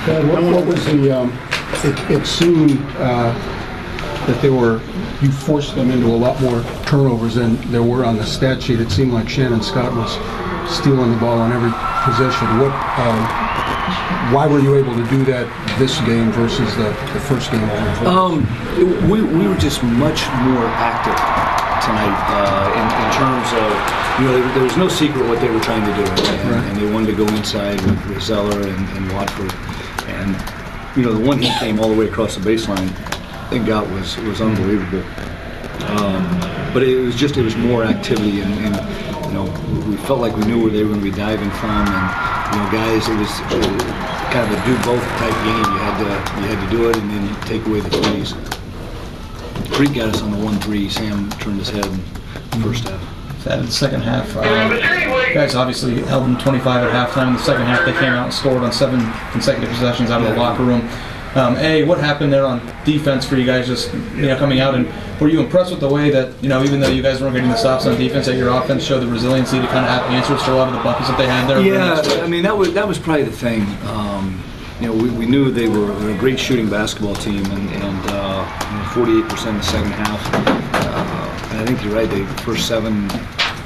What was the? It seemed that you forced them into a lot more turnovers than there were on the stat sheet. It seemed like Shannon Scott was stealing the ball on every possession. Why were you able to do that this game versus the first game? We were just much more active tonight in terms of, there was no secret what they were trying to do, and they wanted to go inside with Zeller and Watford, and the one he came all the way across the baseline and got was unbelievable. But it was more activity, and we felt like we knew where they were going to be diving from, and guys, it was kind of a do both type game. You had to do it, and then you take away the threes. Creek got us on the 1-3. Sam turned his head in the first half. That in the second half, you guys obviously held them 25 at halftime. In the second half, they came out and scored on 7 consecutive possessions out of the locker room. What happened there on defense for you guys just coming out, and were you impressed with the way that even though you guys weren't getting the stops on defense, that your offense showed the resiliency to kind of have answers to a lot of the buckets that they had there? Yeah, I mean that was probably the thing. We knew they were a great shooting basketball team, and 48% in the second half. And I think you're right. The first 7,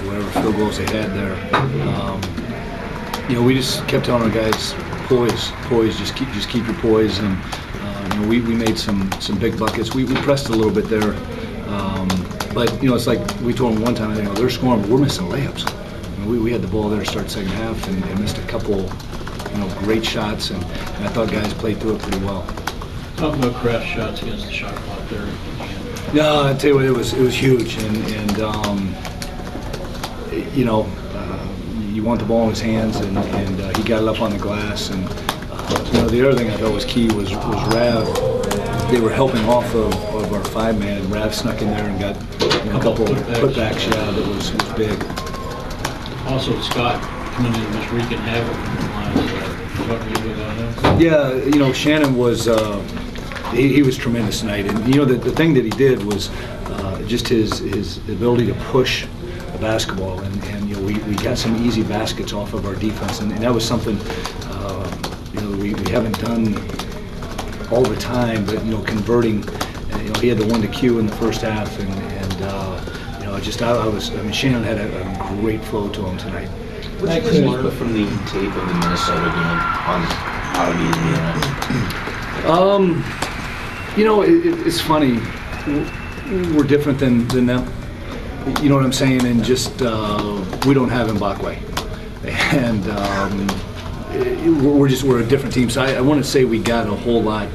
whatever field goals they had there. We just kept telling our guys, poise, just keep your poise, and we made some big buckets. We pressed a little bit there, but it's like we told them one time, they're scoring, but we're missing layups. We had the ball there to start second half and missed a couple, great shots, and I thought guys played through it pretty well. Talk about Kraft's shots against the shot clock there. Yeah, I tell you what, it was huge, and you want the ball in his hands, and he got it up on the glass, and the other thing I thought was key was Rav. They were helping off of our 5-man, and Rav snuck in there and got a couple of putbacks. Yeah, that was big. Also, Scott coming in and just wreaking havoc on the line. Talk a little bit about him. Yeah, Shannon was he was tremendous tonight, and the thing that he did was just his ability to push the basketball, and we got some easy baskets off of our defense, and that was something we haven't done all the time, but converting. He had the 1-2 in the first half, and Shannon had a great flow to him tonight. What did you guys learn from the tape of the Minnesota game on how to be Indiana? It's funny. We're different than them. You know what I'm saying? And just we don't have Mbakwe, and we're a different team. So I want to say we got a whole lot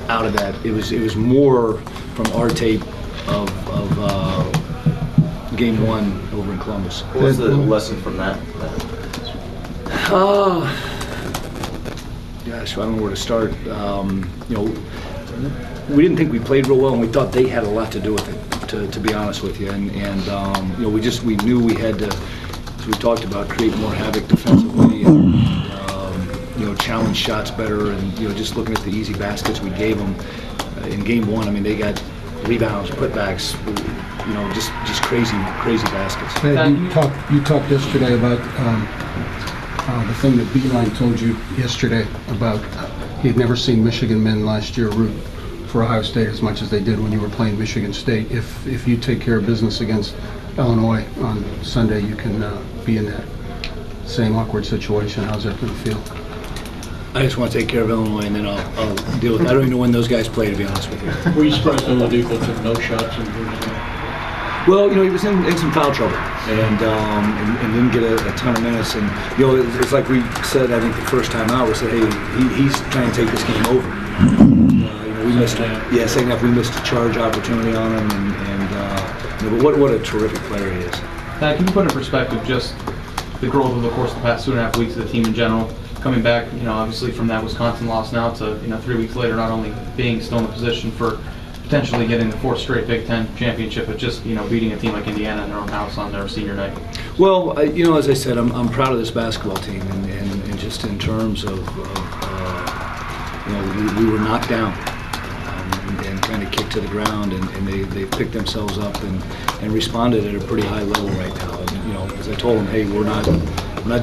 out of that. It was more from our tape of game 1 over in Columbus. What was the lesson from that? Gosh, I don't know where to start. We didn't think we played real well, and we thought they had a lot to do with it, to be honest with you. And we knew we had to, as we talked about, create more havoc defensively, and challenge shots better, and just looking at the easy baskets we gave them in game 1. I mean, they got rebounds, putbacks, just crazy baskets. You talked yesterday about the thing that Beeline told you yesterday about he had never seen Michigan men last year root for Ohio State as much as they did when you were playing Michigan State. If you take care of business against Illinois on Sunday, you can be in that same awkward situation. How's that going to feel? I just want to take care of Illinois, and then I'll deal with it. I don't even know when those guys play, to be honest with you. Were you surprised Oladipo took no shots in the first half? Well, he was in some foul trouble, and didn't get a ton of minutes. And it's like we said, I think the first time out, we said, hey, he's trying to take this game over. We missed second half we missed a charge opportunity on him, but what a terrific player he is. Can you put in perspective just the growth over the course of the past 2.5 weeks of the team in general? Coming back, obviously from that Wisconsin loss now to 3 weeks later, not only being still in the position for potentially getting the 4th straight Big Ten championship, but just beating a team like Indiana in their own house on their senior night. Well, as I said, I'm proud of this basketball team, and just in terms of we were knocked down and kind of kicked to the ground, and they picked themselves up and responded at a pretty high level right now. And, as I told them, hey, we're not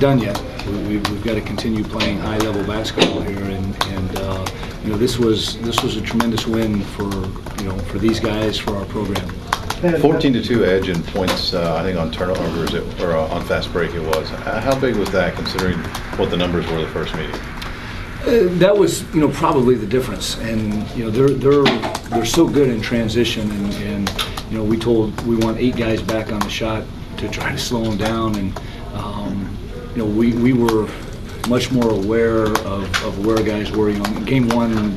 done yet. we've got to continue playing high-level basketball here, and you know, this was a tremendous win for, you know, for these guys, for our program. 14-2 edge in points, I think on turnovers or on fast break it was. How big was that, considering what the numbers were the first meeting? That was, you know, probably the difference, and you know, they're so good in transition, and you know, we want 8 guys back on the shot to try to slow them down, and you know, we were much more aware of where guys were. You know, in game 1,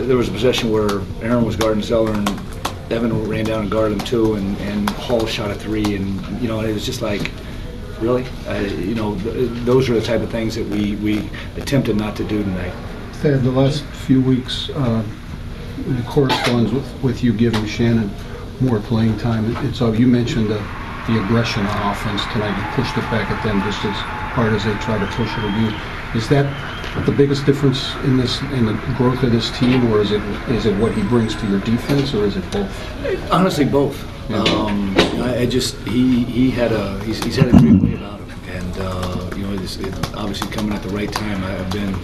there was a possession where Aaron was guarding Zeller, and Evan ran down and guarded him too, and Hall shot a 3, and you know, it was just like, really? You know, those are the type of things that we attempted not to do tonight. Thad, the last few weeks, it corresponds with you giving Shannon more playing time. You mentioned the aggression on offense tonight. You pushed it back at them just as hard as they try to push it at you. Is that the biggest difference in the growth of this team, or is it what he brings to your defense, or is it both? Honestly, both. Yeah. He's had a great way about him, and you know, it obviously coming at the right time. I've been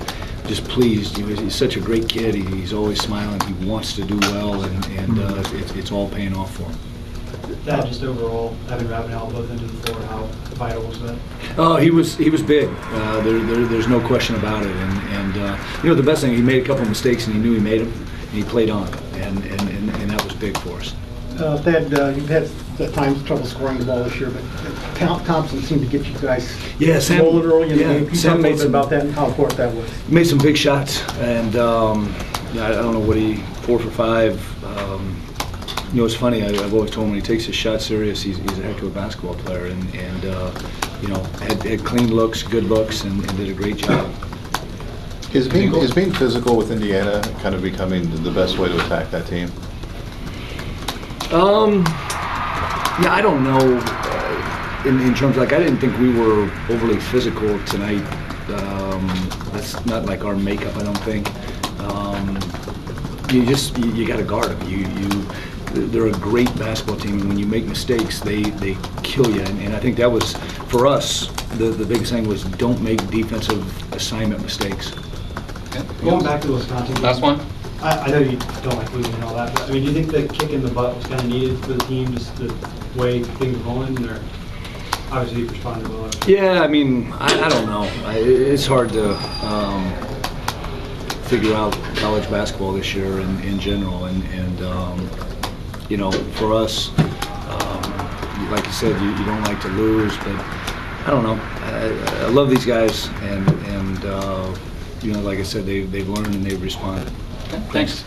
just pleased. You know, he's such a great kid. He's always smiling. He wants to do well, and it's all paying off for him. That just overall, Evan Ravenel both into the floor, how vital was that? Oh, he was big. There's no question about it. And you know, the best thing, he made a couple of mistakes, and he knew he made them, and he played on, and that was big for us. Thad, you've had at times trouble scoring the ball this year, but Thompson seemed to get you guys rolling early in the game. Can you talk a little bit about that and how important that was? Made some big shots, and I don't know what 4 for 5. You know, it's funny. I've always told him when he takes his shot serious, he's a heck of a basketball player, and you know, had clean looks, good looks, and did a great job. Is being physical with Indiana kind of becoming the best way to attack that team? Yeah, I don't know. In terms, like, I didn't think we were overly physical tonight. That's not like our makeup, I don't think. You got to guard them. They're a great basketball team, and when you make mistakes, they kill you. And I think that was, for us, the biggest thing was don't make defensive assignment mistakes. Going back to the Wisconsin game, Last one. I know you don't like losing and all that, but I mean, do you think the kick in the butt was kind of needed for the team, just the way things were going? Or obviously you responded well. Yeah, I mean, I don't know. It's hard to figure out college basketball this year in general, and you know, for us, like you said, you don't like to lose, but I don't know. I love these guys, and you know, like I said, they've learned and they've responded. Thanks.